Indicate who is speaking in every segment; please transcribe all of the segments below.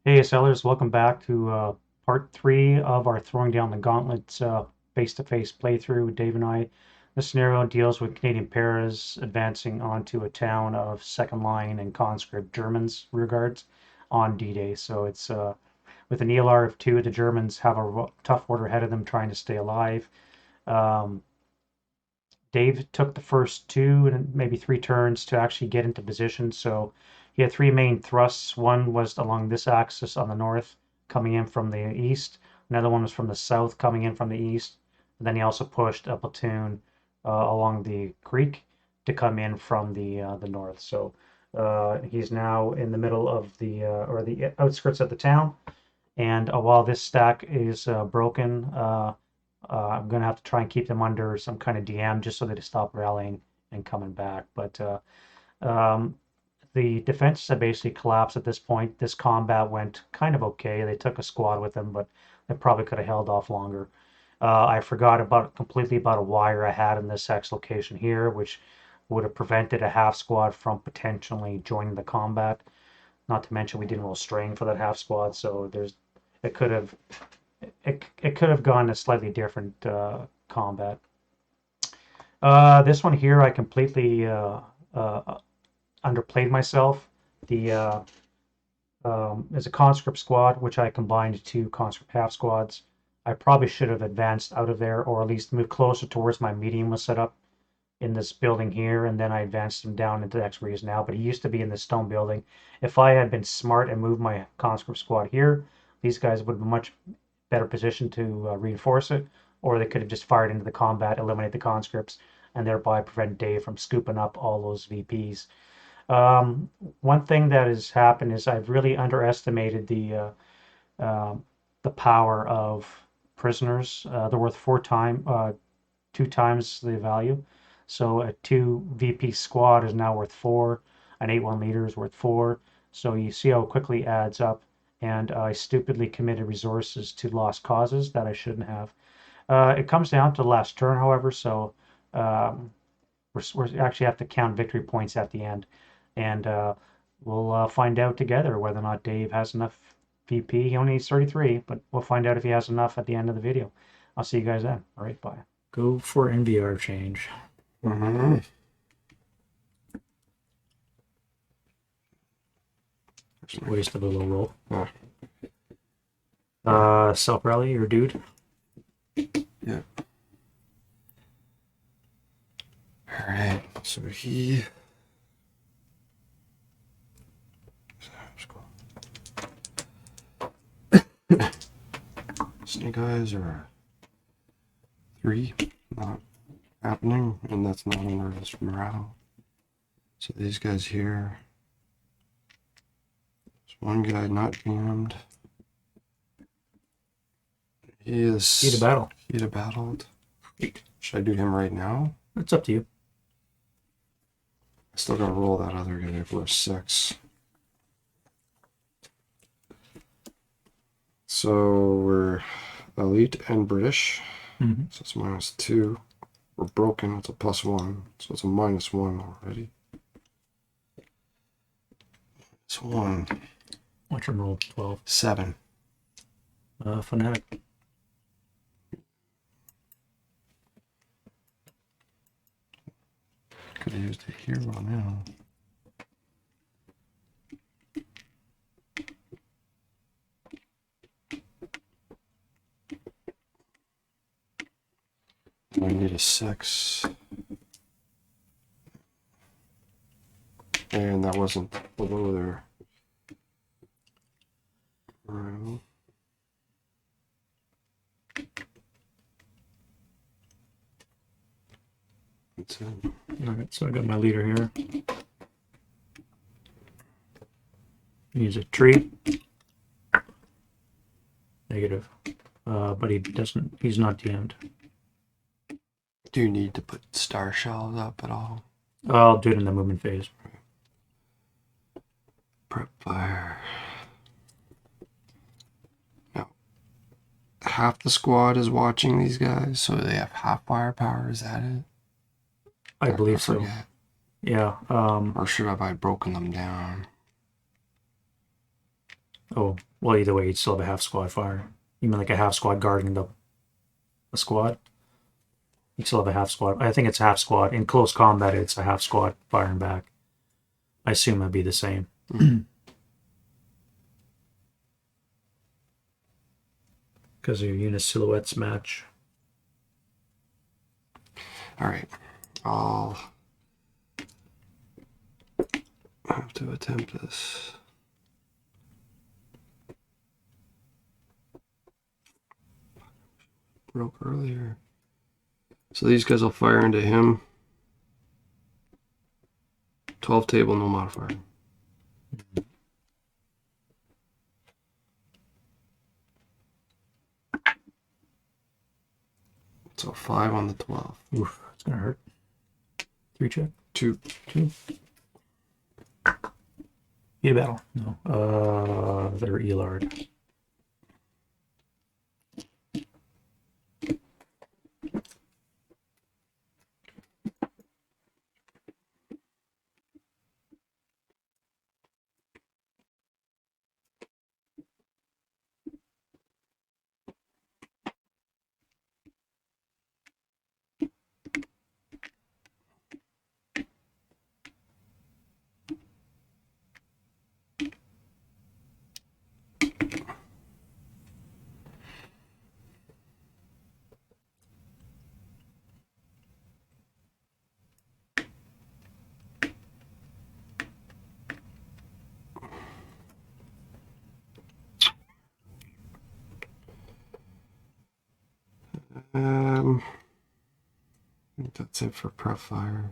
Speaker 1: Hey, sellers, welcome back to part three of our Throwing Down the Gauntlet face-to-face playthrough with Dave and I. The scenario deals with Canadian paras advancing onto a town of second line and conscript Germans rearguards on D-Day. So it's with an ELR of two, the Germans have a tough order ahead of them trying to stay alive. Um, Dave took the first two and maybe three turns to actually get into position. So he had three main thrusts. One was along this axis on the north, coming in from the east. Another one was from the south, coming in from the east. And then he also pushed a platoon along the creek to come in from the north. So he's now in the middle of or the outskirts of the town. And while this stack is broken, I'm gonna have to try and keep them under some kind of DM just so they stop rallying and coming back. But um, the defenses have basically collapsed at this point. This combat went kind of okay. They took a squad with them, but they probably could have held off longer. I forgot completely about a wire I had in this X location here, which would have prevented a half squad from potentially joining the combat. Not to mention we didn't roll strain for that half squad, so it could have it could have gone a slightly different combat. This one here, I completely uh, underplayed myself. The There's a conscript squad which I combined two conscript half squads. I probably should have advanced out of there, or at least moved closer towards my medium was set up in this building here, and then I advanced him down into the X where he is now. But he used to be in this stone building. If I had been smart and moved my conscript squad here, these guys would have been much better positioned to reinforce it, or they could have just fired into the combat, eliminate the conscripts, and thereby prevent Dave from scooping up all those VPs. One thing that has happened is I've really underestimated uh, the power of prisoners. They're worth two times the value. So a two VP squad is now worth four. An 8-1 leader is worth four. So you see how quickly it adds up. And I stupidly committed resources to lost causes that I shouldn't have. It comes down to the last turn, however. So um, we actually have to count victory points at the end, and we'll find out together whether or not Dave has enough VP. He only needs 33, but we'll find out if he has enough at the end of the video. I'll see you guys then. All right, bye.
Speaker 2: Go for NVR change.
Speaker 3: Mm-hmm.
Speaker 2: Waste of a low roll.
Speaker 3: Oh.
Speaker 2: Self rally, your dude.
Speaker 3: Yeah. All right. So he. Snake eyes are 3, not happening, and that's not under his morale. So these guys here. There's one guy not jammed. He is.
Speaker 2: Heat of battle.
Speaker 3: Heat of battled. Should I do him right now?
Speaker 2: It's up to you.
Speaker 3: I still gotta roll that other guy for a 6. So we're elite and British.
Speaker 2: Mm-hmm.
Speaker 3: So it's -2. We're broken, it's a +1. So it's a -1 already. It's 1.
Speaker 2: Watch him roll 12.
Speaker 3: 7.
Speaker 2: Fanatic.
Speaker 3: Could have used a hero now. I need a 6. And that wasn't below there. Right. That's it.
Speaker 2: All right, so I got my leader here. He's a tree. Negative. But he's not DM'd.
Speaker 3: Do you need to put star shells up at all?
Speaker 2: I'll do it in the movement phase.
Speaker 3: Prep fire. Now, half the squad is watching these guys, so they have half firepower. Is that it?
Speaker 2: I believe so.
Speaker 3: Forget.
Speaker 2: Yeah.
Speaker 3: Or should have I broken them down?
Speaker 2: Oh, well, either way, you'd still have a half squad fire. You mean like a half squad guarding the squad? You still have a half squad. I think it's a half squad. In close combat, it's a half squad firing back. I assume it'd be the same. Because your unit silhouettes match.
Speaker 3: All right. I'll have to attempt this. Broke earlier. So these guys will fire into him. 12 table, no modifier. So 5 on the 12.
Speaker 2: Oof, it's gonna hurt. 3 check.
Speaker 3: 2.
Speaker 2: 2. Need a battle. No. They're Elard.
Speaker 3: I think that's it for prep fire.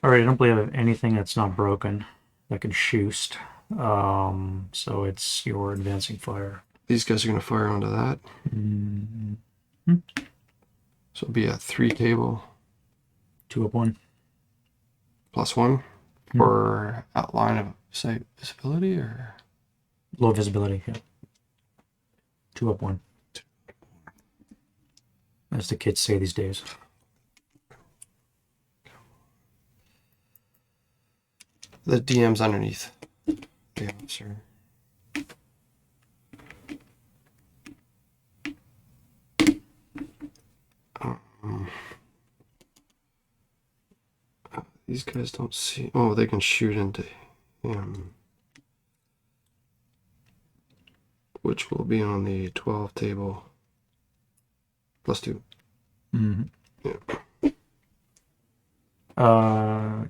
Speaker 2: Alright, I don't believe I have anything that's not broken that can shoot. So it's your advancing fire.
Speaker 3: These guys are going to fire onto that.
Speaker 2: Mm-hmm.
Speaker 3: So it'll be a 3 table
Speaker 2: 2 up 1.
Speaker 3: +1 for outline of sight visibility, or
Speaker 2: Low visibility, yeah. 2 up 1. As the kids say these days.
Speaker 3: the DM's underneath the officer. Um, these guys don't see. Oh, they can shoot into him, which will be on the 12 table. +2.
Speaker 2: Mm-hmm.
Speaker 3: Yeah.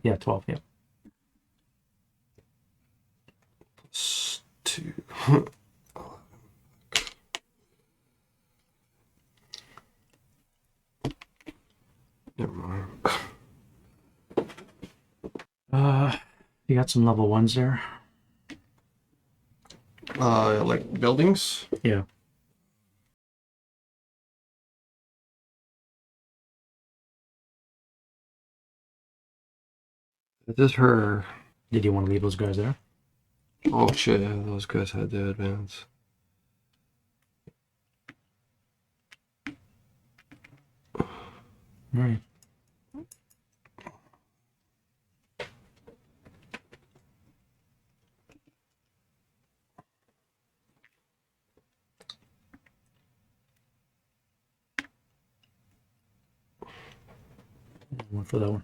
Speaker 2: Yeah, 12, yeah.
Speaker 3: +2. Never mind.
Speaker 2: You got some level 1s there?
Speaker 3: Like buildings?
Speaker 2: Yeah.
Speaker 3: Is this her?
Speaker 2: Did you want to leave those guys there?
Speaker 3: Oh shit, yeah, those guys had to advance.
Speaker 2: Right. One for that one.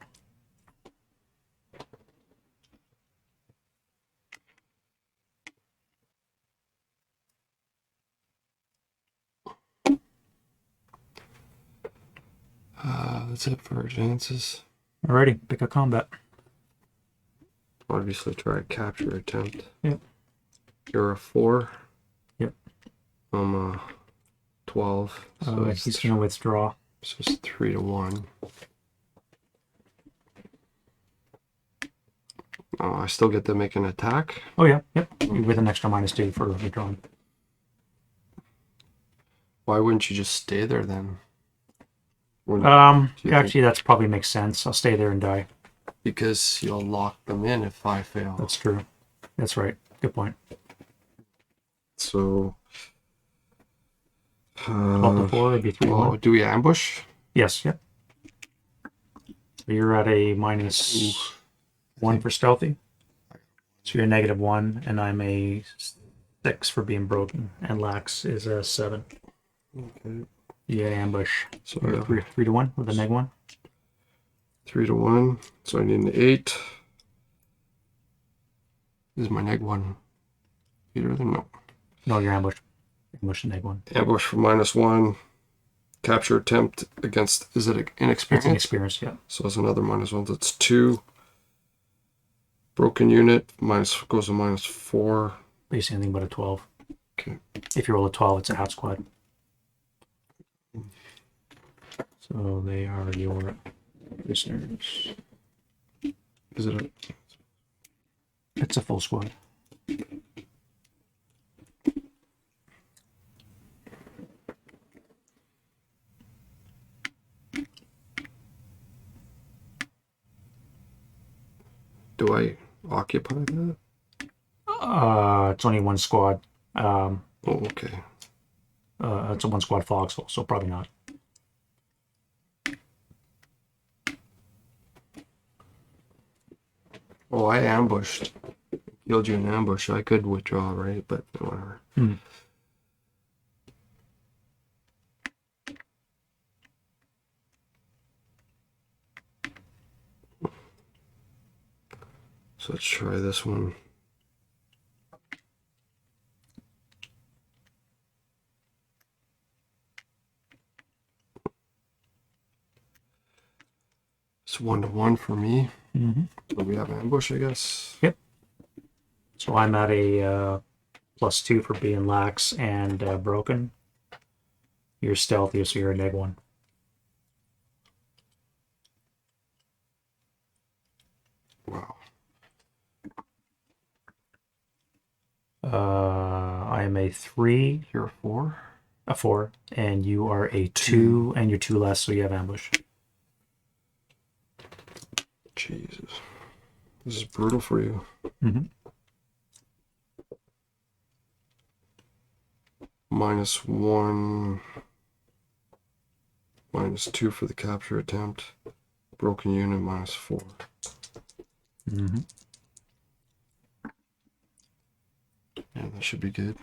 Speaker 3: That's it for advances.
Speaker 2: Alrighty, pick a combat.
Speaker 3: Obviously, try a capture attempt.
Speaker 2: Yep.
Speaker 3: You're a 4.
Speaker 2: Yep.
Speaker 3: I'm a 12. So
Speaker 2: He's gonna withdraw.
Speaker 3: So it's 3 to 1. Oh, I still get to make an attack.
Speaker 2: Oh yeah, yep. With an extra -2 for withdrawing.
Speaker 3: Why wouldn't you just stay there then? Do you
Speaker 2: Actually, that's probably makes sense. I'll stay there and die.
Speaker 3: because you'll lock them in if I fail.
Speaker 2: That's true. That's right. Good point.
Speaker 3: So
Speaker 2: 12 to 4 would be 3 to 1.
Speaker 3: do we ambush?
Speaker 2: Yes, yep. So you're at a -1 for stealthy. So you're a -1, and I'm a 6 for being broken, and Lax is a 7.
Speaker 3: Okay.
Speaker 2: You get ambush.
Speaker 3: So
Speaker 2: You're 3 to 1 with a -1.
Speaker 3: 3 to 1. So I need an 8. This is my -1. Either of them? No.
Speaker 2: No, you're ambush. Ambush and -1.
Speaker 3: Ambush for -1. Capture attempt against, is it inexperience?
Speaker 2: It's an experience, yeah.
Speaker 3: So it's another -1. That's 2. Broken unit goes to -4.
Speaker 2: Basically anything but a 12.
Speaker 3: Okay.
Speaker 2: If you roll a 12, it's a half squad. So they are your prisoners.
Speaker 3: Is it a
Speaker 2: It's a full squad.
Speaker 3: do I occupy that?
Speaker 2: It's only one squad.
Speaker 3: Oh, okay.
Speaker 2: It's a one squad foxhole, so probably not.
Speaker 3: Oh, I ambushed. Killed you in ambush. I could withdraw, right? But whatever. So let's try this one. It's 1 to 1 for me. So we have ambush, I guess.
Speaker 2: Yep. So I'm at a +2 for being lax and broken. You're stealthy, so you're a -1.
Speaker 3: Wow.
Speaker 2: I am a 3.
Speaker 3: You're a 4.
Speaker 2: A 4, and you are a 2, and you're 2 less, so you have ambush.
Speaker 3: Jesus. This is brutal for you. -1. -2 for the capture attempt. Broken unit -4. Yeah, that should be good.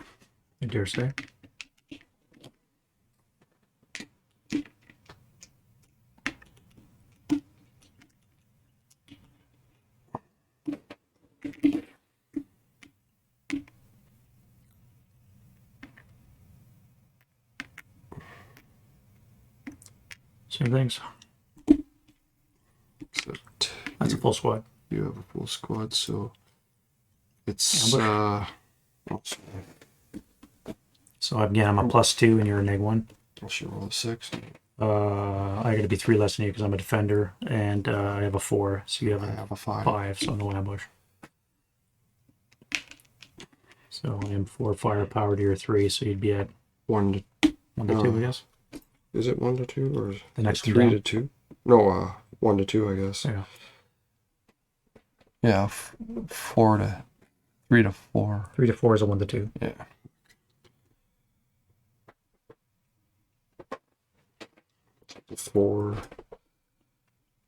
Speaker 2: I dare say. Same things.
Speaker 3: Except
Speaker 2: That's a full squad.
Speaker 3: you have a full squad, so it's
Speaker 2: Ambush. So again, I'm a +2, and you're a -1.
Speaker 3: I should roll a 6.
Speaker 2: I got to be 3 less than you because I'm a defender, and I have a 4, so you have
Speaker 3: I
Speaker 2: a
Speaker 3: have a 5.
Speaker 2: 5, so no ambush. So I am 4 firepower to your 3, so you'd be at
Speaker 3: 1 to
Speaker 2: 1 to 2, I guess.
Speaker 3: Is it 1 to 2 or is
Speaker 2: The next
Speaker 3: it
Speaker 2: one
Speaker 3: 3
Speaker 2: down.
Speaker 3: to 2? No, 1 to 2, I guess.
Speaker 2: Yeah.
Speaker 3: Yeah, 4 to 3 to 4.
Speaker 2: 3 to 4 is a 1 to 2.
Speaker 3: Yeah. Four.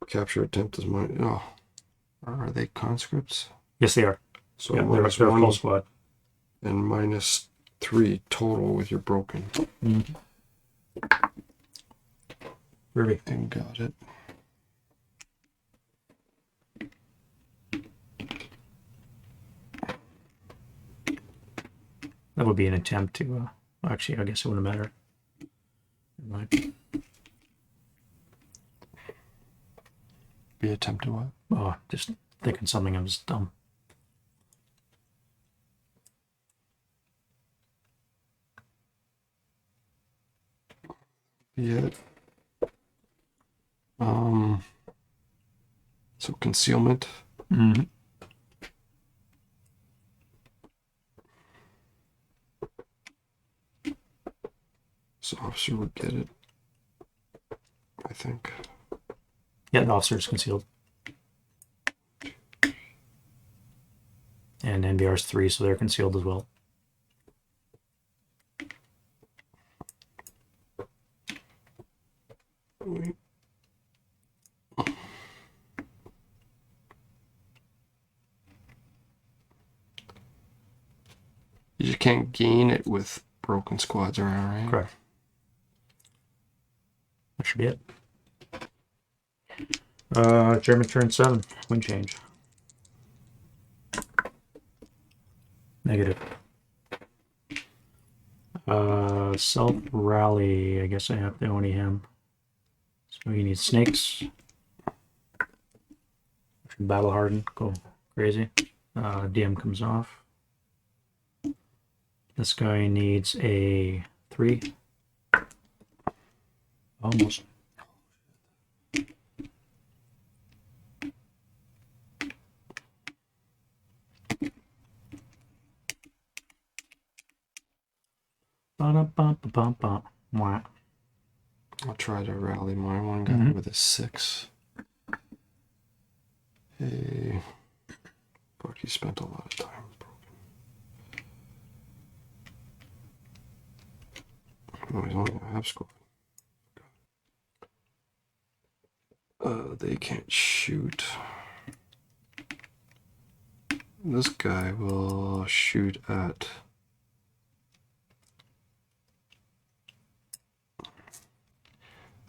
Speaker 3: Capture attempt is mine. Oh, are they conscripts?
Speaker 2: Yes, they are.
Speaker 3: So
Speaker 2: Yeah, they're a
Speaker 3: -1
Speaker 2: full squad.
Speaker 3: and -3 total with your broken.
Speaker 2: Ruby.
Speaker 3: And got it.
Speaker 2: That would be an attempt to. Actually, I guess it wouldn't matter. Never mind.
Speaker 3: Be attempt to what?
Speaker 2: Oh, just thinking something I was dumb.
Speaker 3: Yeah. So concealment. So officer would get it. I think.
Speaker 2: Yeah, the officer is concealed. And NBR's 3, so they're concealed as well.
Speaker 3: You just can't gain it with broken squads around, right?
Speaker 2: Correct. That should be it. German turn 7. Wind change. Negative. Self rally. I guess I have to only him. So you need snakes. Battle hardened. Go crazy. DM comes off. This guy needs a 3. Almost. Mwah.
Speaker 3: I'll try to rally my one guy with a 6. Hey, but he spent a lot of time broken. Oh, he's only a half squad. They can't shoot. This guy will shoot at.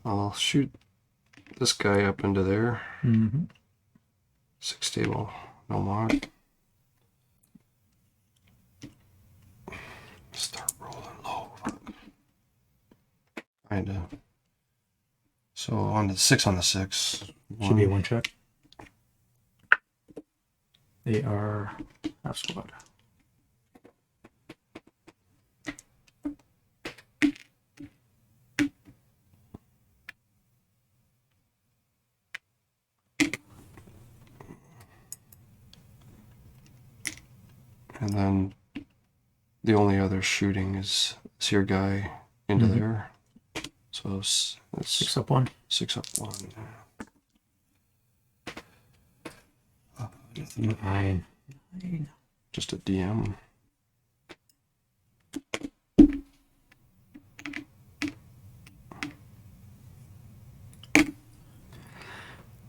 Speaker 3: I'll shoot this guy up into there. 6 table, no mod. Start rolling low. Kinda. So on the 6 on the 6.
Speaker 2: Should be a 1 check. They are half squad.
Speaker 3: And then the only other shooting is your guy into there. So it's
Speaker 2: 6 up 1.
Speaker 3: 6 up 1. Nothing.
Speaker 2: 9.
Speaker 3: Just a DM.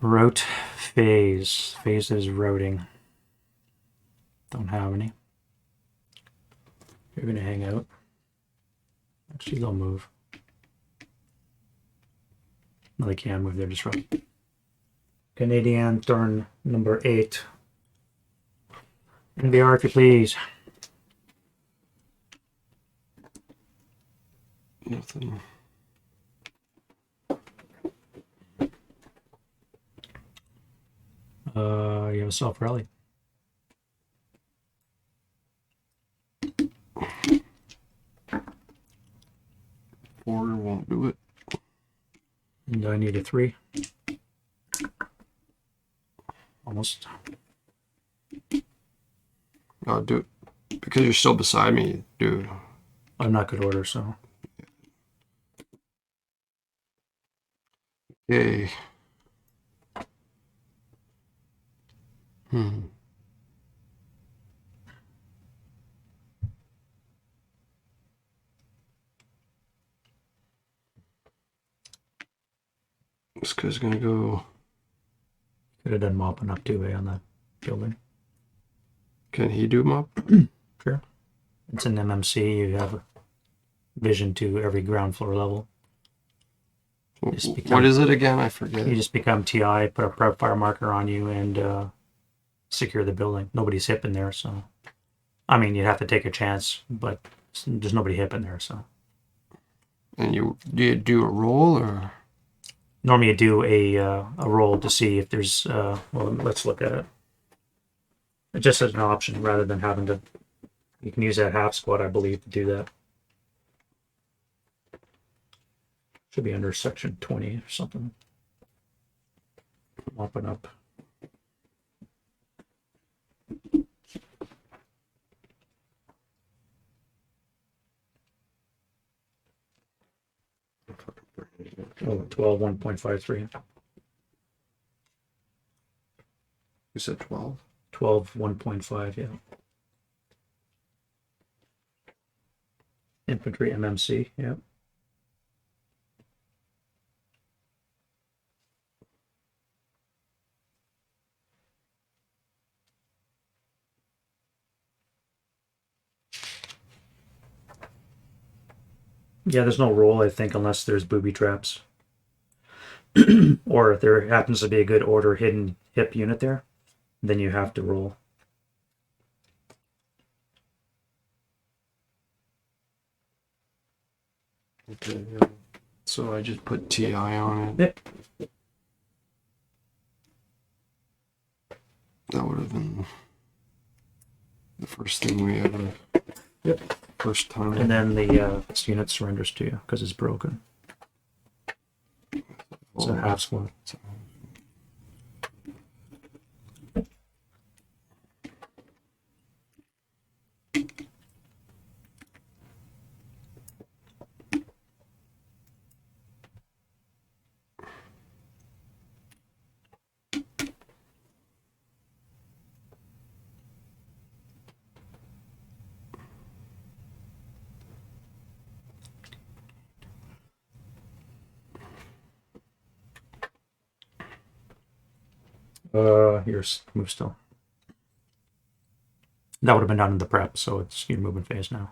Speaker 2: Rote phase. Phase is roting. Don't have any. You're gonna hang out. Actually, they'll move. No, they can't move. They're disrupted. Canadian turn number 8. NBR, if you please.
Speaker 3: Nothing.
Speaker 2: You have a self rally.
Speaker 3: Four won't do it.
Speaker 2: And I need a 3. Almost.
Speaker 3: I'll do it. Because you're still beside me, dude.
Speaker 2: I'm not good order, so.
Speaker 3: Yay. This guy's gonna go.
Speaker 2: Could have done mopping up too, on that building.
Speaker 3: Can he do mop?
Speaker 2: Sure. It's an MMC. You have vision to every ground floor level.
Speaker 3: What is it again? I forget.
Speaker 2: You just become TI, put a prep fire marker on you, and secure the building. Nobody's hip in there, so. I mean, you'd have to take a chance, but there's nobody hip in there, so.
Speaker 3: And do you do a roll or?
Speaker 2: Normally you do a roll to see if there's, well, let's look at it. It just as an option rather than having to, you can use that half squad, I believe, to do that. Should be under section 20 or something. Mopping up. Oh, 12, 1.53.
Speaker 3: You said 12?
Speaker 2: 12, 1.5, yeah. Infantry MMC, yeah. Yeah, there's no roll, I think, unless there's booby traps. Or if there happens to be a good order hidden hip unit there, then you have to roll.
Speaker 3: Okay, yeah. So I just put TI on it.
Speaker 2: Yep.
Speaker 3: That would have been the first thing we ever.
Speaker 2: Yep.
Speaker 3: First time.
Speaker 2: And then the this unit surrenders to you because it's broken. It's a half squad. Here's move still. That would have been done in the prep, so it's your movement phase now.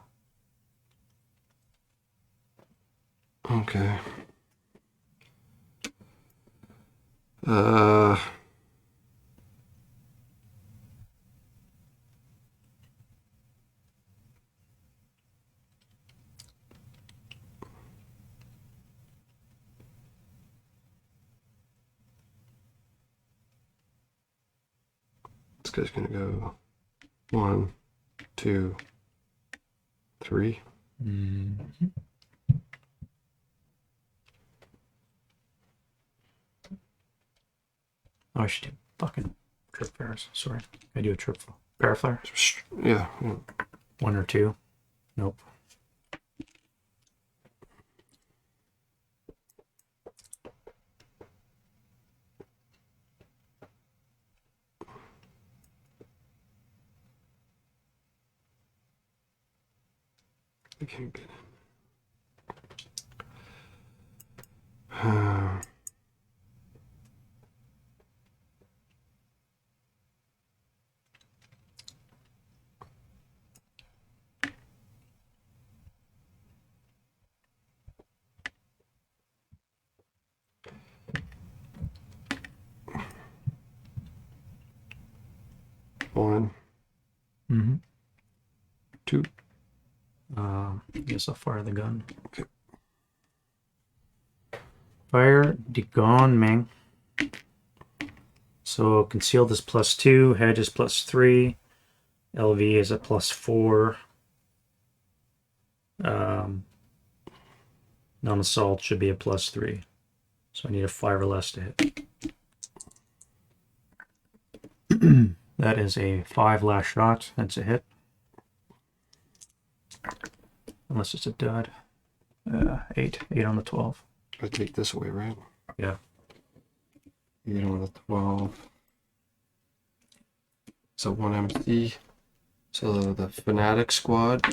Speaker 3: Okay. This guy's gonna go 1, 2, 3.
Speaker 2: Mm-hmm. Oh, I should do fucking trip fairs. Sorry. I do a trip paraflyer.
Speaker 3: Yeah, yeah.
Speaker 2: 1 or 2. Nope.
Speaker 3: I can't get in. One,
Speaker 2: Mm-hmm.
Speaker 3: 2.
Speaker 2: I guess I'll fire the gun.
Speaker 3: Okay.
Speaker 2: Fire the gun, man. So concealed is +2, hedge is +3, LV is a +4. Non-assault should be a +3. So I need a 5 or less to hit. That is a 5 last shot. That's a hit. Unless it's a dud. 8. 8 on the 12.
Speaker 3: I take this away, right?
Speaker 2: Yeah.
Speaker 3: 8 on the 12. So 1 empty. So the Fanatic squad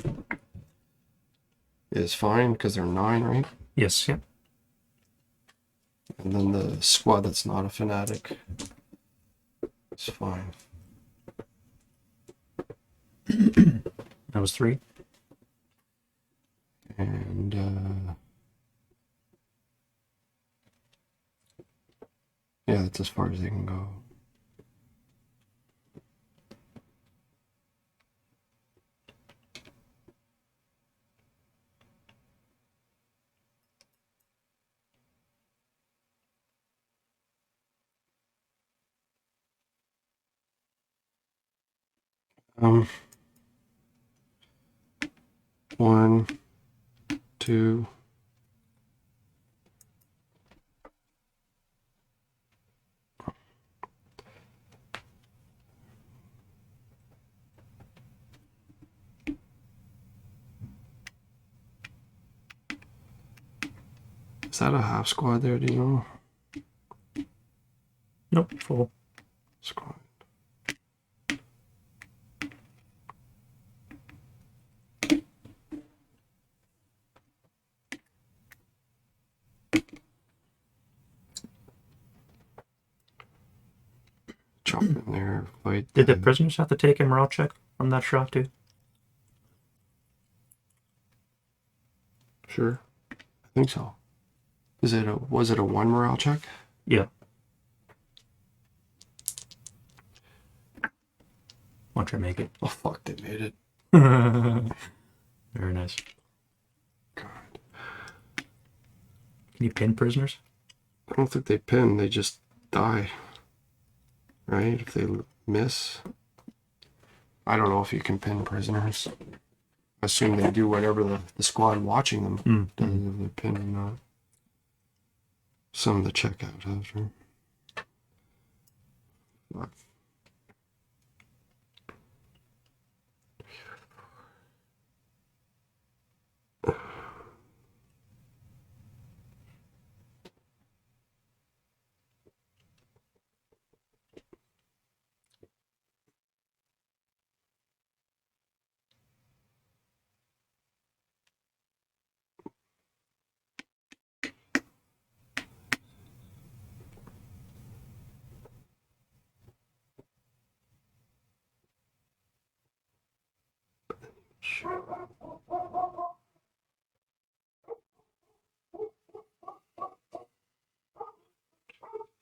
Speaker 3: is fine because they're 9, right?
Speaker 2: Yes, yep.
Speaker 3: And then the squad that's not a Fanatic is fine.
Speaker 2: That was 3.
Speaker 3: And yeah, that's as far as they can go. Um, 1, 2. Is that a half squad there? Do you know?
Speaker 2: Nope, full.
Speaker 3: Squad. in there, fight.
Speaker 2: Did the prisoners have to take a morale check from that shot too?
Speaker 3: Sure. I think so. Was it a 1 morale check?
Speaker 2: Yeah. Watch her make it.
Speaker 3: Oh fuck, they made it.
Speaker 2: Very nice.
Speaker 3: God.
Speaker 2: Can you pin prisoners?
Speaker 3: I don't think they pin, they just die. Right? If they miss. I don't know if you can pin prisoners. I assume they do whatever the squad watching them does, if they're pinned or not. Some of the checkout has, right? Fuck.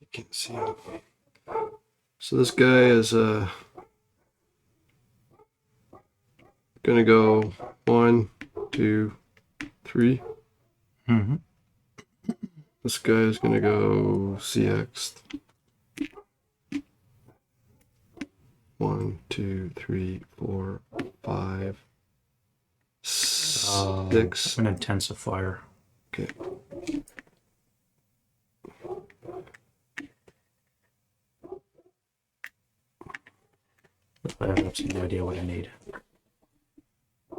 Speaker 3: You can't see him. So this guy is gonna go 1, 2, 3.
Speaker 2: Mm-hmm.
Speaker 3: This guy is gonna go CX. 1, 2, 3, 4, 5, 6.
Speaker 2: An intensifier.
Speaker 3: Okay.
Speaker 2: I have absolutely no idea what I need.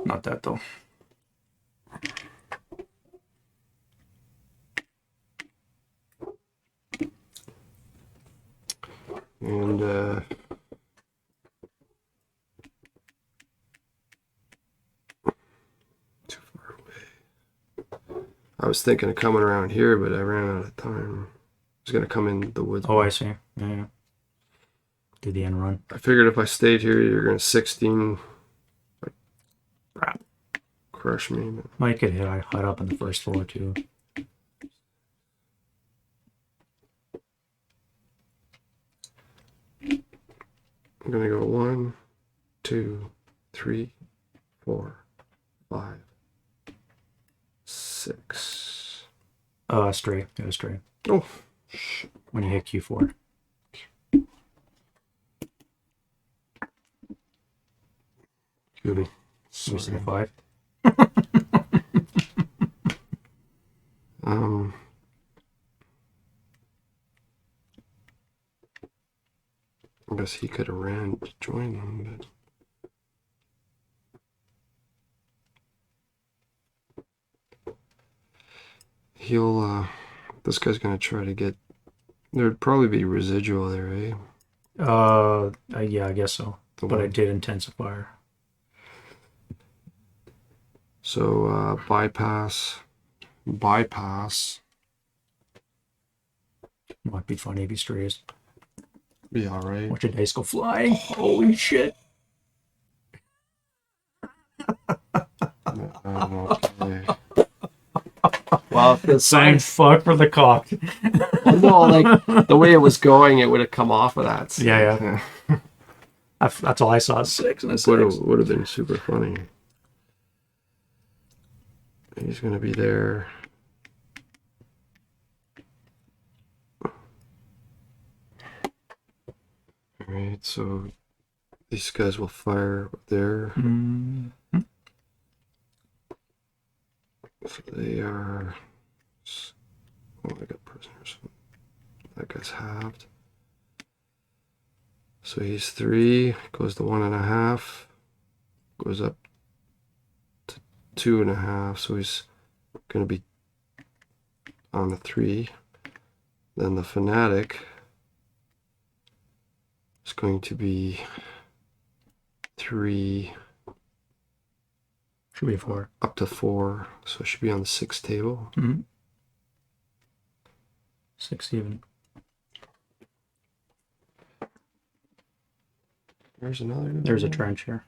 Speaker 2: Not that though.
Speaker 3: And too far away. I was thinking of coming around here, but I ran out of time. I was gonna come in the woods.
Speaker 2: Oh, I see. Yeah. Do the end run.
Speaker 3: I figured if I stayed here, you're gonna 16
Speaker 2: Crap.
Speaker 3: crush me. But
Speaker 2: Might get hit. I hide up on the first floor too.
Speaker 3: I'm gonna go 1, 2, 3, 4, 5, 6.
Speaker 2: Stray. It was stray.
Speaker 3: Oh,
Speaker 2: When you hit Q4. Gooby.
Speaker 3: sorry.
Speaker 2: 5.
Speaker 3: I guess he could have ran to join them, but he'll this guy's gonna try to get. There'd probably be residual there, eh?
Speaker 2: Yeah, I guess so. But I did intensifier.
Speaker 3: So bypass.
Speaker 2: Might be funny if he strays.
Speaker 3: Be all right.
Speaker 2: Watch your dice go flying. Holy shit.
Speaker 3: Okay.
Speaker 2: Well, the sign fuck for the cock.
Speaker 3: No, like the way it was going, it would have come off of that. So,
Speaker 2: Yeah. That's all I saw. 6 and a 6.
Speaker 3: Would have been super funny. He's gonna be there. All right, so these guys will fire there.
Speaker 2: Mm-hmm.
Speaker 3: So they are. Oh, I got prisoners. That guy's halved. So he's 3, goes to 1.5, goes up to 2.5. So he's going to be on the 3. Then the fanatic is going to be 3.
Speaker 2: Should be 4.
Speaker 3: Up to 4. So it should be on the 6 table.
Speaker 2: Mm-hmm. 6 even.
Speaker 3: There's another.
Speaker 2: There's a trench here.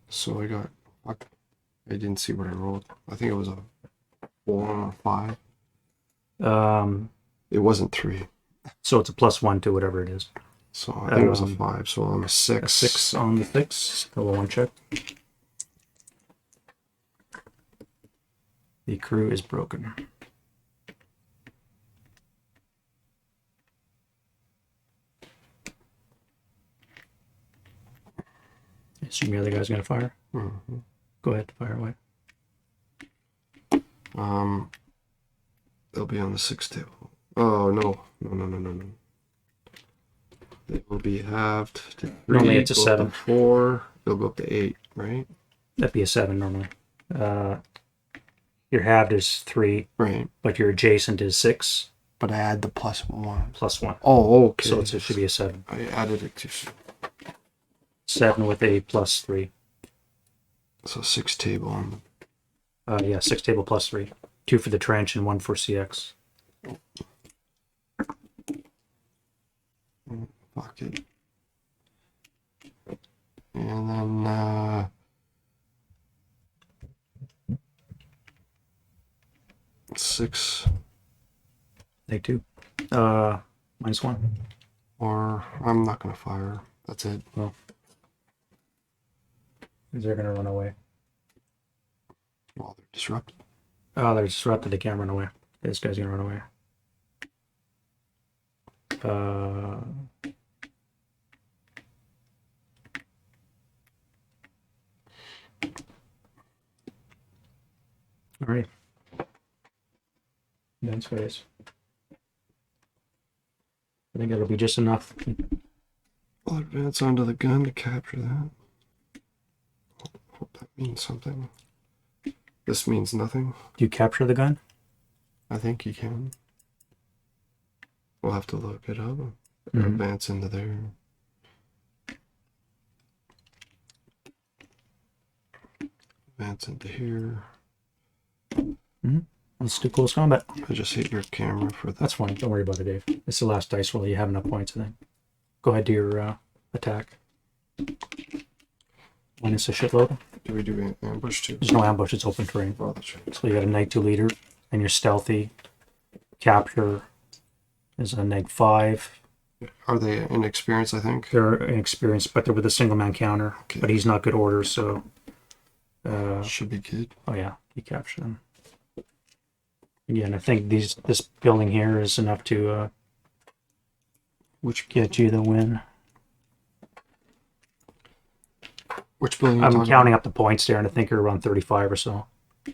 Speaker 3: So I got. I didn't see what I rolled. I think it was a 4 or 5. It wasn't 3.
Speaker 2: So it's a +1 to whatever it is.
Speaker 3: So I think it was a 5. So I'm a
Speaker 2: A
Speaker 3: 6.
Speaker 2: 6 on the 6. Level 1 check. The crew is broken. I assume the other guy's gonna fire.
Speaker 3: Mm-hmm.
Speaker 2: Go ahead, fire away.
Speaker 3: They'll be on the 6 table. Oh no. They will be halved to 3.
Speaker 2: Normally it's a
Speaker 3: go up
Speaker 2: 7.
Speaker 3: to 4. They'll go up to 8, right?
Speaker 2: That'd be a 7 normally. Your halved is 3,
Speaker 3: Right.
Speaker 2: but your adjacent is 6
Speaker 3: But I add the +1.
Speaker 2: +1.
Speaker 3: Oh, okay.
Speaker 2: So it should be a 7.
Speaker 3: I added it to
Speaker 2: 7 with a +3.
Speaker 3: so 6 table on.
Speaker 2: Yeah, 6 table +3. 2 for the trench and 1 for CX.
Speaker 3: Fuck it. And then 6
Speaker 2: Take 2. -1.
Speaker 3: or I'm not gonna fire. That's it.
Speaker 2: They're gonna run away.
Speaker 3: Well, they're disrupted.
Speaker 2: Oh, they're disrupted. They can't run away. This guy's gonna run away. All right. That's phase. I think it'll be just enough.
Speaker 3: I'll advance onto the gun to capture that. Hope that means something. This means nothing.
Speaker 2: Do you capture the gun?
Speaker 3: I think you can. We'll have to look it up.
Speaker 2: Mhm.
Speaker 3: Advance into there. Advance into here.
Speaker 2: Let's do close combat.
Speaker 3: I just hit your camera for that.
Speaker 2: That's fine. Don't worry about it, Dave. It's the last dice roll. You have enough points, I think. Go ahead, do your attack. When it's a shitload.
Speaker 3: Do we do an ambush too?
Speaker 2: There's no ambush. It's open terrain.
Speaker 3: Oh, that's right.
Speaker 2: So you got a -2 leader, and your stealthy capture is a -5.
Speaker 3: Are they inexperienced, I think?
Speaker 2: They're inexperienced, but they're with a single man counter.
Speaker 3: Okay.
Speaker 2: But he's not good orders, so.
Speaker 3: Should be good.
Speaker 2: Oh yeah, you capture them. Again, I think this building here is enough to
Speaker 3: Which
Speaker 2: get you the win.
Speaker 3: building are you
Speaker 2: I'm
Speaker 3: talking
Speaker 2: counting up the points there, and I think you're around 35 or so.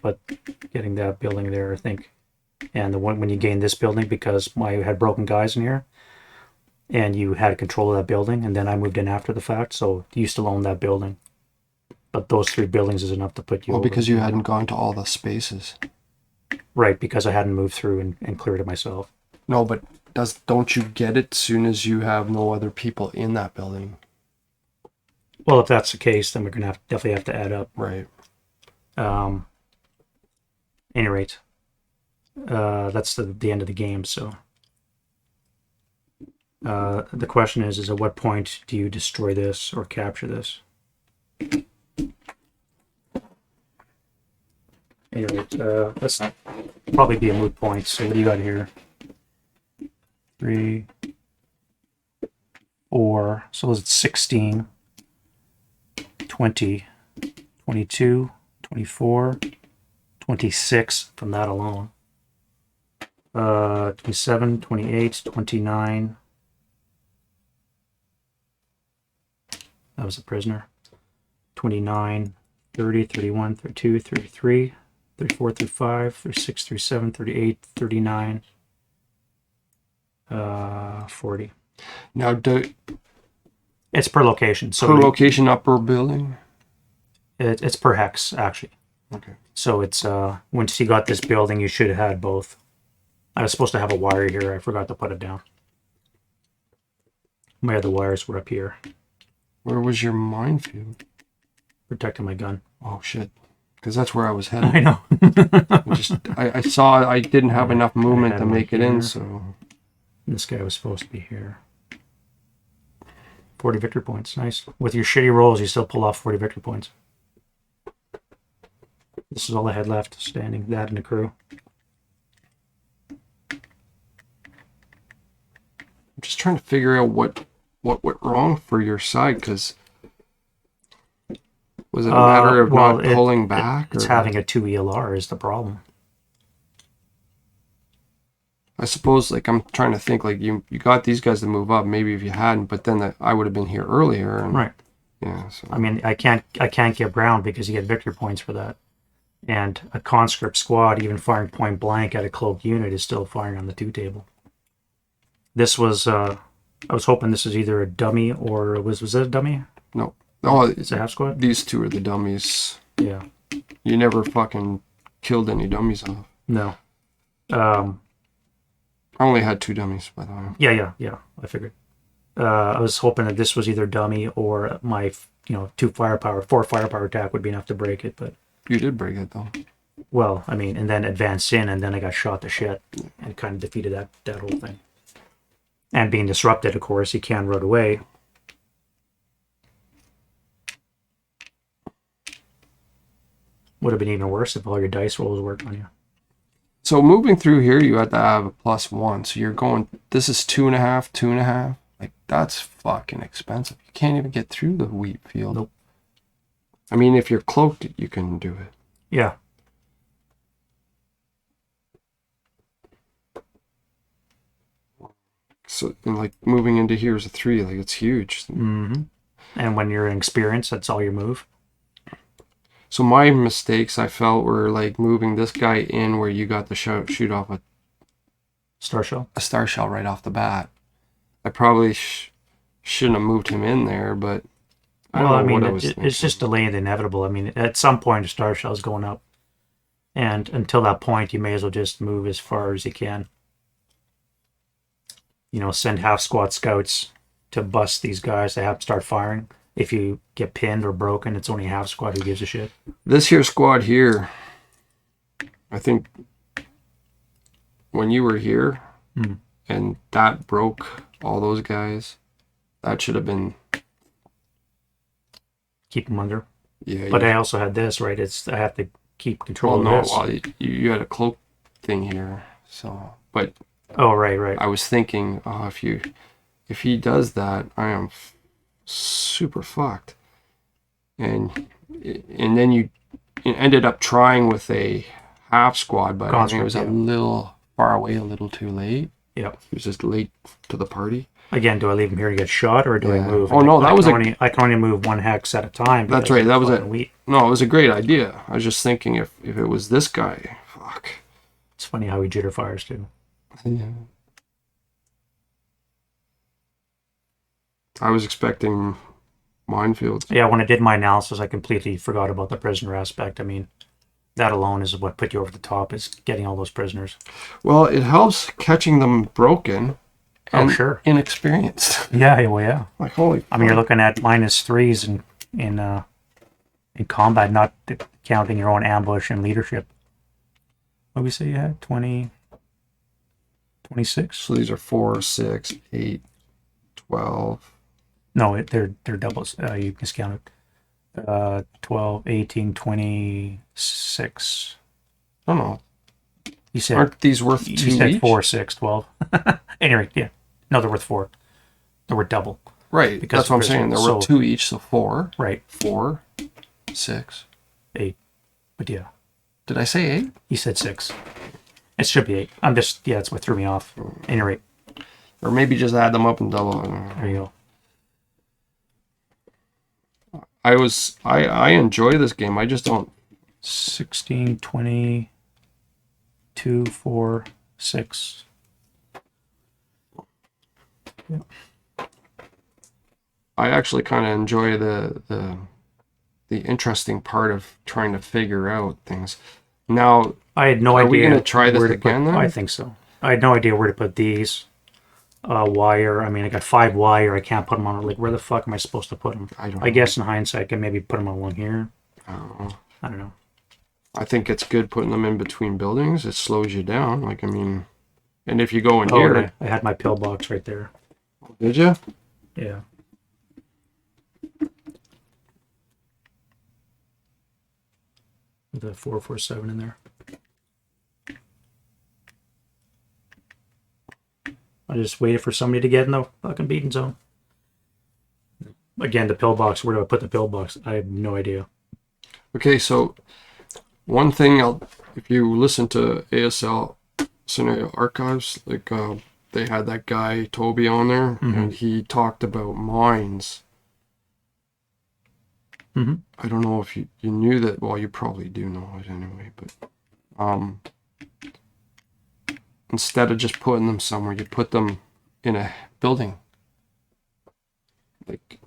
Speaker 2: But getting that building there, I think, and the one when you gain this building, because I had broken guys in here, and you had control of that building, and then I moved in after the fact, so you still own that building. But those 3 buildings is enough to put you.
Speaker 3: Well,
Speaker 2: over.
Speaker 3: because you hadn't gone to all the spaces.
Speaker 2: Right, because I hadn't moved through and cleared it myself.
Speaker 3: No, but don't you get it soon as you have no other people in that building?
Speaker 2: Well, if that's the case, then we're gonna definitely have to add up.
Speaker 3: Right.
Speaker 2: Any rate, that's the end of the game. So the question is at what point do you destroy this or capture this? Any rate, that's probably be a moot point. So what do you got here? 3, 4. So it's 16, 20, 22, 24, 26 from that alone. 27, 28, 29. That was a prisoner. 29, 30, 31, 32, 33, 34, 35, 36, 37, 38, 39, 40.
Speaker 3: Now,
Speaker 2: It's per location. So
Speaker 3: per location, upper building?
Speaker 2: it's per hex, actually.
Speaker 3: Okay.
Speaker 2: So it's once you got this building, you should have had both. I was supposed to have a wire here. I forgot to put it down. My other wires were up here,
Speaker 3: Where was your minefield?
Speaker 2: protecting my gun.
Speaker 3: Oh, shit. Because that's where I was headed.
Speaker 2: I know.
Speaker 3: I saw I didn't have enough movement
Speaker 2: had
Speaker 3: to
Speaker 2: one
Speaker 3: make it in,
Speaker 2: here.
Speaker 3: so...
Speaker 2: This guy was supposed to be here. 40 victory points. Nice. With your shitty rolls, you still pull off 40 victory points. This is all I had left standing. That and the crew.
Speaker 3: I'm just trying to figure out what went wrong for your side, because was it a matter of not pulling back?
Speaker 2: It's having a 2 ELR is the problem.
Speaker 3: I suppose, like, I'm trying to think, like, you got these guys to move up. Maybe if you hadn't, but then I would have been here earlier. And,
Speaker 2: right.
Speaker 3: Yeah. So.
Speaker 2: I mean, I can't get ground because you get victory points for that. And a conscript squad, even firing point blank at a cloaked unit, is still firing on the 2 table. This was, I was hoping this was either a dummy or was it a dummy?
Speaker 3: No. Oh,
Speaker 2: it's a half squad?
Speaker 3: These 2 are the dummies.
Speaker 2: Yeah.
Speaker 3: You never fucking killed any dummies off.
Speaker 2: No.
Speaker 3: I only had 2 dummies, by the way.
Speaker 2: Yeah. I figured. I was hoping that this was either dummy or my, 4 firepower attack would be enough to break it, but.
Speaker 3: You did break it, though.
Speaker 2: Well, I mean, and then advanced in, and then I got shot to shit and kind of defeated that whole thing. And being disrupted, of course, you can run away. Would have been even worse if all your dice rolls worked on you.
Speaker 3: So moving through here, you had to have a +1. So you're going, this is 2.5, 2.5. Like, that's fucking expensive. You can't even get through the wheat field.
Speaker 2: Nope.
Speaker 3: I mean, if you're cloaked, you can do it.
Speaker 2: Yeah.
Speaker 3: So, and like, moving into here is a 3. Like, it's huge.
Speaker 2: Mm-hmm. And when you're inexperienced, that's all you move.
Speaker 3: So my mistakes, I felt, were like moving this guy in where you got to shoot off a
Speaker 2: star shell
Speaker 3: right off the bat. I probably shouldn't have moved him in there, but I don't know what I was thinking.
Speaker 2: It's just delaying the inevitable. I mean, at some point, a star shell is going up, and until that point, you may as well just move as far as you can. Send half squad scouts to bust these guys. They have to start firing. If you get pinned or broken, it's only half squad who gives a shit.
Speaker 3: This here squad here, I think when you were here and that broke all those guys, that should have been...
Speaker 2: Keep them under.
Speaker 3: Yeah.
Speaker 2: But I also had this, right? I have to keep control of this.
Speaker 3: Well, you had a cloak thing here, so... But...
Speaker 2: Oh, right.
Speaker 3: I was thinking, if he does that, I am... super fucked. And then you ended up trying with a half squad, but I think it was a little far away, a little too late.
Speaker 2: Yeah,
Speaker 3: it was just late to the party.
Speaker 2: Again, do I leave him here to get shot, or do I move?
Speaker 3: Oh no,
Speaker 2: I can only move 1 hex at a time.
Speaker 3: That's right. That was it. No, it was a great idea. I was just thinking if it was this guy, fuck.
Speaker 2: It's funny how he jitter fires too.
Speaker 3: Yeah. I was expecting minefields.
Speaker 2: Yeah, when I did my analysis, I completely forgot about the prisoner aspect. I mean, that alone is what put you over the top, is getting all those prisoners.
Speaker 3: Well, it helps catching them broken and
Speaker 2: sure.
Speaker 3: Inexperienced.
Speaker 2: Yeah, well, yeah.
Speaker 3: Like, holy
Speaker 2: I mean, you're looking at -3s in combat, not counting your own ambush and leadership. What did we say you had? 20... 26?
Speaker 3: So these are 4, 6, 8, 12...
Speaker 2: No, they're doubles. You miscounted. 12, 18, 26.
Speaker 3: I don't know.
Speaker 2: You said,
Speaker 3: aren't these worth 2 each?
Speaker 2: You said 4, 6, 12. Anyway, yeah. No, they're worth 4. They're worth double.
Speaker 3: Right. That's what I'm saying. They're worth 2 each, so 4.
Speaker 2: Right.
Speaker 3: 4, 6.
Speaker 2: 8. But yeah.
Speaker 3: Did I say 8?
Speaker 2: You said 6. It should be 8. That's what threw me off. Anyway.
Speaker 3: Or maybe just add them up and double.
Speaker 2: There you go.
Speaker 3: I enjoy this game. I just don't.
Speaker 2: 16, 20, 2, 4, 6. Yeah.
Speaker 3: I actually kind of enjoy the interesting part of trying to figure out things. Now,
Speaker 2: I had no idea.
Speaker 3: Are we going to try this again? Then?
Speaker 2: I think so. I had no idea where to put these. Wire. I mean, I got 5 wire. I can't put them on. Like, where the fuck am I supposed to put them? I guess in hindsight, I can maybe put them on one here.
Speaker 3: I
Speaker 2: don't know.
Speaker 3: I think it's good putting them in between buildings. It slows you down. Like, I mean, and if you go in here,
Speaker 2: I had my pillbox right there.
Speaker 3: Did you?
Speaker 2: Yeah. with a 447 in there. I just waited for somebody to get in the fucking beating zone. Again, the pillbox. Where do I put the pillbox? I have no idea.
Speaker 3: Okay, so one thing, if you listen to ASL Scenario Archives, like they had that guy Toby on there, and he talked about mines. I don't know if you knew that. Well, you probably do know it anyway, but instead of just putting them somewhere, you put them in a building. Like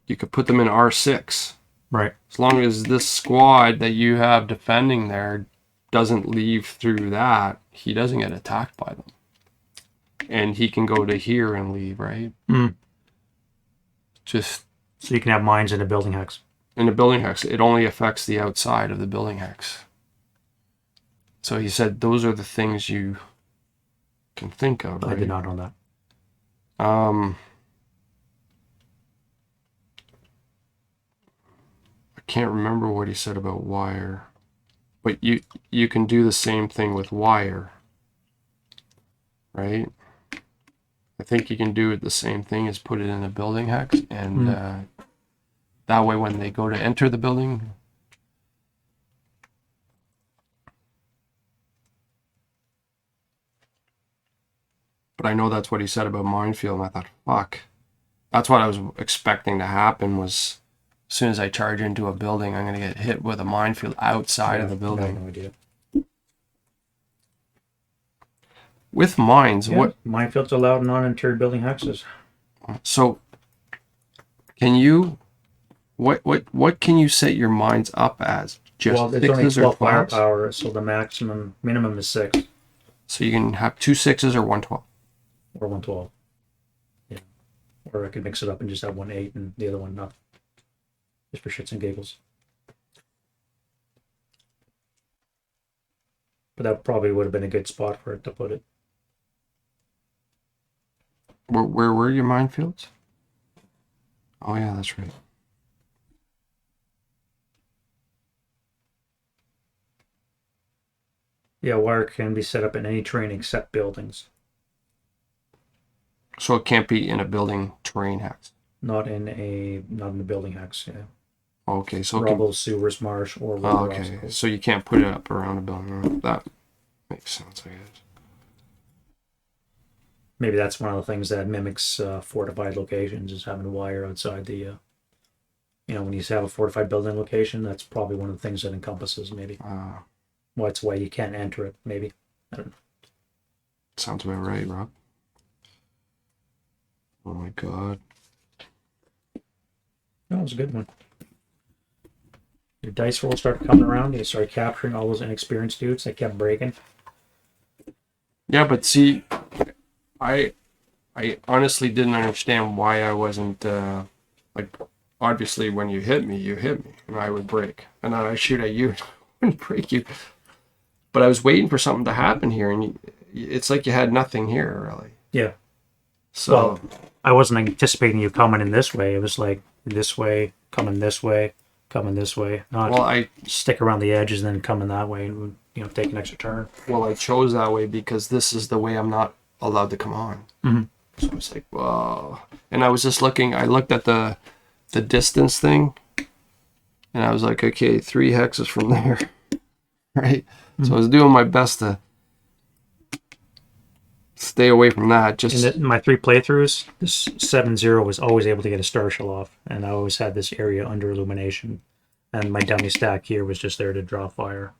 Speaker 3: you could put them in R6.
Speaker 2: Right.
Speaker 3: As long as this squad that you have defending there doesn't leave through that, he doesn't get attacked by them. And he can go to here and leave, right? Just
Speaker 2: so you can have mines in a building hex.
Speaker 3: In a building hex, it only affects the outside of the building hex. So he said those are the things you can think of, right?
Speaker 2: I did not know that.
Speaker 3: I can't remember what he said about wire, but you can do the same thing with wire, right? I think you can do it the same thing as put it in a building hex, and that way when they go to enter the building, but I know that's what he said about minefield, and I thought, fuck, that's what I was expecting to happen was as soon as I charge into a building, I'm going to get hit with a minefield outside of the building.
Speaker 2: I have no idea.
Speaker 3: With mines, what
Speaker 2: minefields allowed in non-interior building hexes?
Speaker 3: So, can you what can you set your mines up as? Just
Speaker 2: it's only
Speaker 3: 6s or
Speaker 2: 12
Speaker 3: 12s?
Speaker 2: firepower, so the minimum is 6
Speaker 3: So you can have 2 6s or 1 12.
Speaker 2: or 112. Yeah, or I could mix it up and just have 1 8 and the other one not, just for shits and giggles. But that probably would have been a good spot for it to put it.
Speaker 3: Where were your minefields? Oh yeah, that's right.
Speaker 2: Yeah, wire can be set up in any terrain except buildings.
Speaker 3: So it can't be in a building terrain hex.
Speaker 2: Not in a building hex. Yeah.
Speaker 3: Okay, so
Speaker 2: Rubble, sewers, marsh, or water
Speaker 3: okay,
Speaker 2: obstacles.
Speaker 3: so you can't put it up around a building. That makes sense, I guess.
Speaker 2: Maybe that's one of the things that mimics fortified locations is having a wire outside the. When you have a fortified building location, that's probably one of the things that encompasses maybe. Well, that's why you can't enter it. Maybe. I don't know.
Speaker 3: Sounds about right, Rob. Oh my god.
Speaker 2: That was a good one. Your dice roll started coming around. You started capturing all those inexperienced dudes that kept breaking.
Speaker 3: Yeah, but see, I honestly didn't understand why I wasn't like. Obviously, when you hit me, and I would break, and then I shoot at you, and break you. But I was waiting for something to happen here, and it's like you had nothing here, really.
Speaker 2: Yeah.
Speaker 3: So
Speaker 2: well, I wasn't anticipating you coming in this way. It was like this way, coming this way, coming this way. Not
Speaker 3: I
Speaker 2: stick around the edges and then coming that way and take an extra turn.
Speaker 3: Well, I chose that way because this is the way I'm not allowed to come on. So I was like, whoa. And I was just looking. I looked at the distance thing, and I was like, okay, 3 hexes from there, right? So I was doing my best to stay away from that. Just
Speaker 2: in my 3 playthroughs, this 7-0 was always able to get a star shell off, and I always had this area under illumination, and my dummy stack here was just there to draw fire.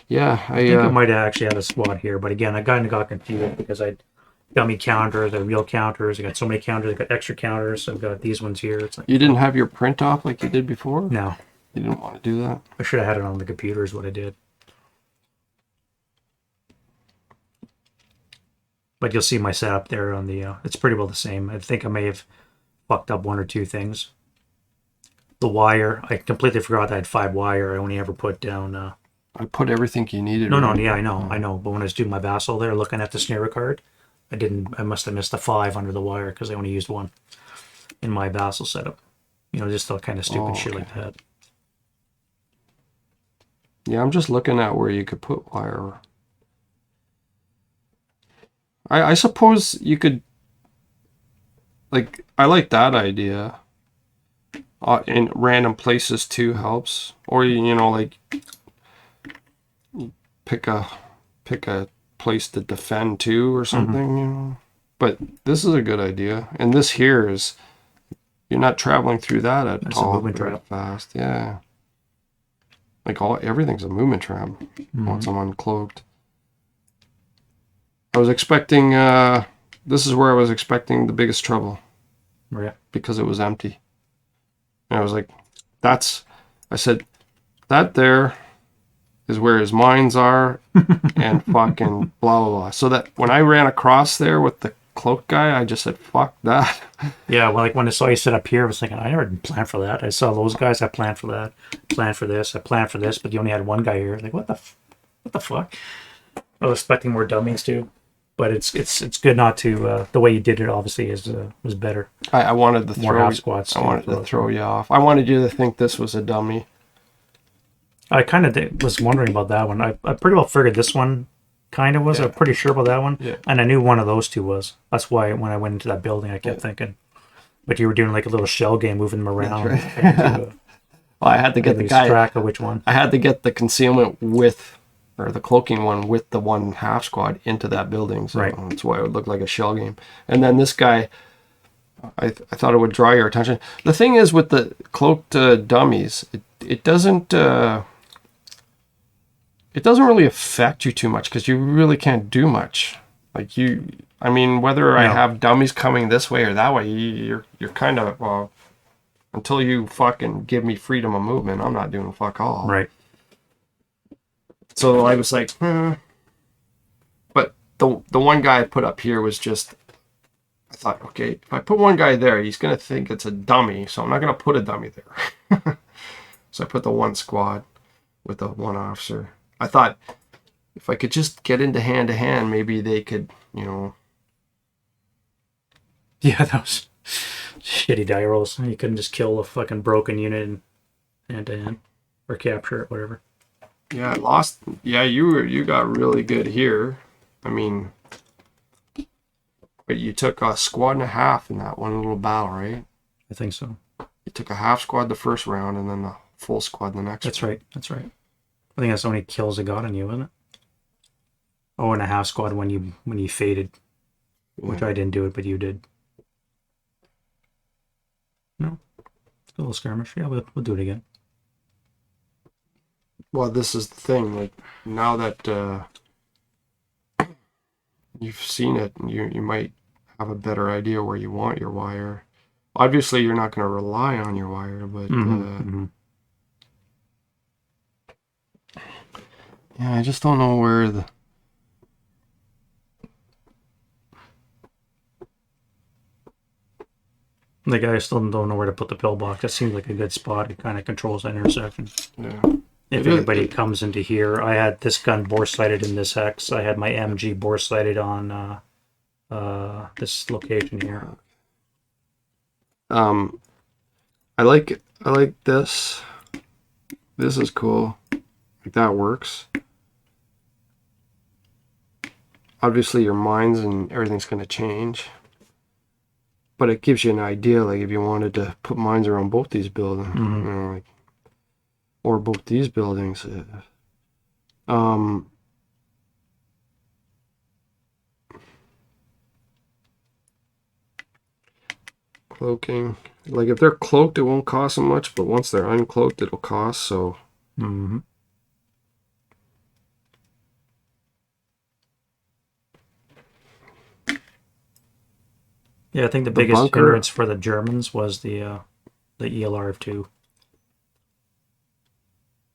Speaker 3: Yeah,
Speaker 2: I think I might have actually had a squad here, but again, I kind of got confused because I dummy counters, I real counters, I got so many counters, I got extra counters, I've got these ones here. It's like,
Speaker 3: you didn't have your print off like you did before?
Speaker 2: No.
Speaker 3: You didn't want to do that?
Speaker 2: I should have had it on the computer is what I did. But you'll see my setup there on the, it's pretty well the same. I think I may have fucked up 1 or 2 things. The wire, I completely forgot that I had 5 wire. I only ever put down...
Speaker 3: I put everything you needed.
Speaker 2: No, yeah, I know. But when I was doing my vassal there, looking at the snare card, I must have missed a 5 under the wire because I only used 1. in my Vassal setup. Just all kind of stupid
Speaker 3: Oh,
Speaker 2: shit
Speaker 3: okay.
Speaker 2: like that.
Speaker 3: Yeah, I'm just looking at where you could put wire. I suppose you could, like, I like that idea. In random places too helps. Or, like, pick a place to defend too or something, But this is a good idea. And this here is, you're not traveling through that at
Speaker 2: That's a
Speaker 3: all
Speaker 2: movement
Speaker 3: very
Speaker 2: trap.
Speaker 3: fast. Yeah. Like everything's a movement trap once I'm uncloaked. I was expecting, this is where I was expecting the biggest trouble
Speaker 2: Yeah.
Speaker 3: because it was empty. And I was like, I said, that there is where his mines are and fucking blah, blah, blah. So that when I ran across there with the cloak guy, I just said, fuck that.
Speaker 2: Yeah, well, like when I saw you sit up here, I was thinking, I never planned for that. I saw those guys, I planned for that, planned for this, I planned for this, but you only had one guy here. Like, what the fuck? I was expecting more dummies too, but it's good not to. The way you did it, obviously, was better.
Speaker 3: I wanted to
Speaker 2: More
Speaker 3: throw,
Speaker 2: half squats.
Speaker 3: I wanted to throw you off. I wanted you to think this was a dummy.
Speaker 2: I kind of was wondering about that one. I pretty well figured this one kind of was.
Speaker 3: Yeah.
Speaker 2: I'm pretty sure about that one.
Speaker 3: Yeah.
Speaker 2: And I knew one of those two was. That's why when I went into that building, I kept thinking. But you were doing like a little shell game, moving them around.
Speaker 3: Right. Well, I had to get the
Speaker 2: lose
Speaker 3: guy.
Speaker 2: track of which one.
Speaker 3: I had to get the concealment or the cloaking one with the one half squad into that building. So
Speaker 2: Right.
Speaker 3: that's why it would look like a shell game. And then this guy, I thought it would draw your attention. The thing is with the cloaked dummies, it doesn't really affect you too much because you really can't do much. Like I mean, whether I have dummies coming this way or that way, you're kind of, well, until you fucking give me freedom of movement, I'm not doing fuck all.
Speaker 2: Right.
Speaker 3: So I was like, But the one guy I put up here was just, I thought, okay, if I put one guy there, he's going to think it's a dummy, so I'm not going to put a dummy there. So I put the one squad with the one officer. I thought if I could just get into hand-to-hand, maybe they could,
Speaker 2: Yeah, that was shitty die rolls. You couldn't just kill a fucking broken unit in hand to hand or capture it, whatever.
Speaker 3: Yeah, I lost. Yeah, you got really good here. I mean, but you took a squad and a half in that one little battle, right?
Speaker 2: I think so.
Speaker 3: You took a half squad the first round and then the full squad the next.
Speaker 2: That's right. That's right. I think that's how many kills it got on you, wasn't it? Oh, and a half squad when you faded, which I didn't do it, but you did. No, it's a little skirmish. Yeah, we'll do it again.
Speaker 3: Well, this is the thing. Like now that you've seen it, you might have a better idea where you want your wire. Obviously, you're not going to rely on your wire, but yeah, I just don't know where the.
Speaker 2: Like, I still don't know where to put the pillbox. That seems like a good spot. It kind of controls that intersection.
Speaker 3: Yeah.
Speaker 2: If anybody comes into here, I had this gun bore sighted in this hex. I had my MG bore sighted on this location here.
Speaker 3: I like this. This is cool. Like that works. Obviously, your mines and everything's going to change. But it gives you an idea, like if you wanted to put mines around both these buildings, like, or both these buildings. Cloaking, like if they're cloaked, it won't cost them much, but once they're uncloaked, it'll cost. So.
Speaker 2: Yeah, I think the biggest hindrance for the Germans was the ELR of 2.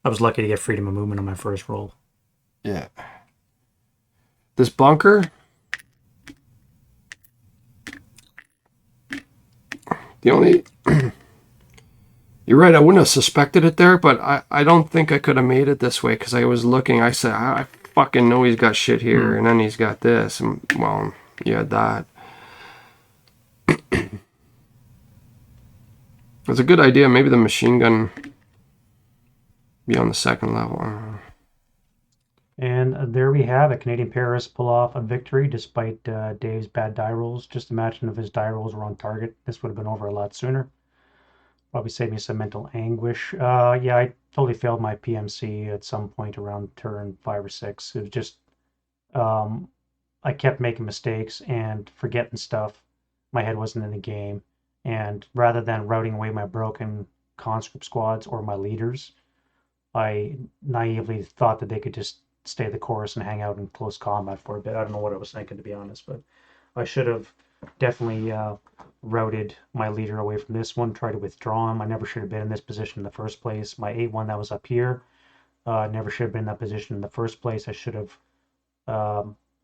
Speaker 2: I was lucky to get freedom of movement on my first roll.
Speaker 3: Yeah. This bunker. The only. You're right, I wouldn't have suspected it there, but I don't think I could have made it this way because I was looking. I said, I fucking know he's got shit here, and then he's got this. And, well, you had that. It's a good idea. Maybe the machine gun be on the second level.
Speaker 1: And there we have it. Canadian Paris pull off a victory despite Dave's bad die rolls. Just imagine if his die rolls were on target. This would have been over a lot sooner. Probably saved me some mental anguish. Yeah, I totally failed my PMC at some point around turn 5 or 6. It was just, um, I kept making mistakes and forgetting stuff. My head wasn't in the game. And rather than routing away my broken conscript squads or my leaders, I naively thought that they could just stay the course and hang out in close combat for a bit. I don't know what I was thinking, to be honest, but I should have definitely routed my leader away from this one, tried to withdraw him. I never should have been in this position in the first place. My 8-1 that was up here, never should have been in that position in the first place. I should have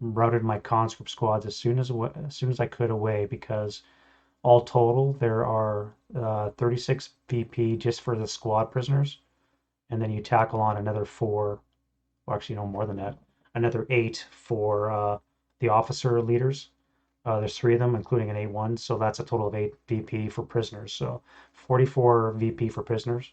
Speaker 1: routed my conscript squads as soon as I could away, because all total there are 36 VP just for the squad prisoners, and then you tackle on another 4, well, actually no more than that, another 8 for the officer leaders. There's 3 of them, including an 8-1, so that's a total of 8 VP for prisoners. So 44 VP for prisoners.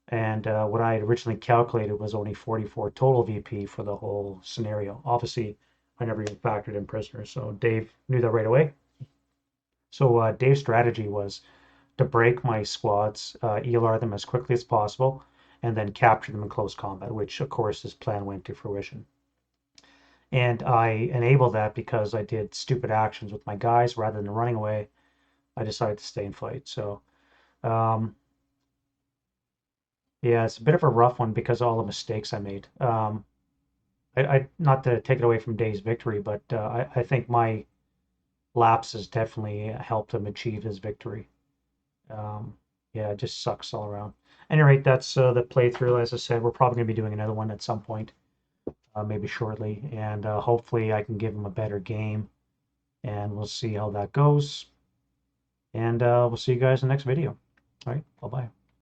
Speaker 1: And what I had originally calculated was only 44 total VP for the whole scenario. Obviously, I never even factored in prisoners, so Dave knew that right away. So Dave's strategy was to break my squads, ELR them as quickly as possible, and then capture them in close combat, which of course his plan went to fruition. And I enabled that because I did stupid actions with my guys. Rather than running away, I decided to stay and fight. So, yeah, it's a bit of a rough one because of all the mistakes I made. I not to take it away from Dave's victory, but I think my lapses definitely helped him achieve his victory. Yeah, it just sucks all around. At any rate, that's the playthrough. As I said, we're probably going to be doing another one at some point, maybe shortly, and hopefully I can give him a better game, and we'll see how that goes. And we'll see you guys in the next video. All right, bye-bye.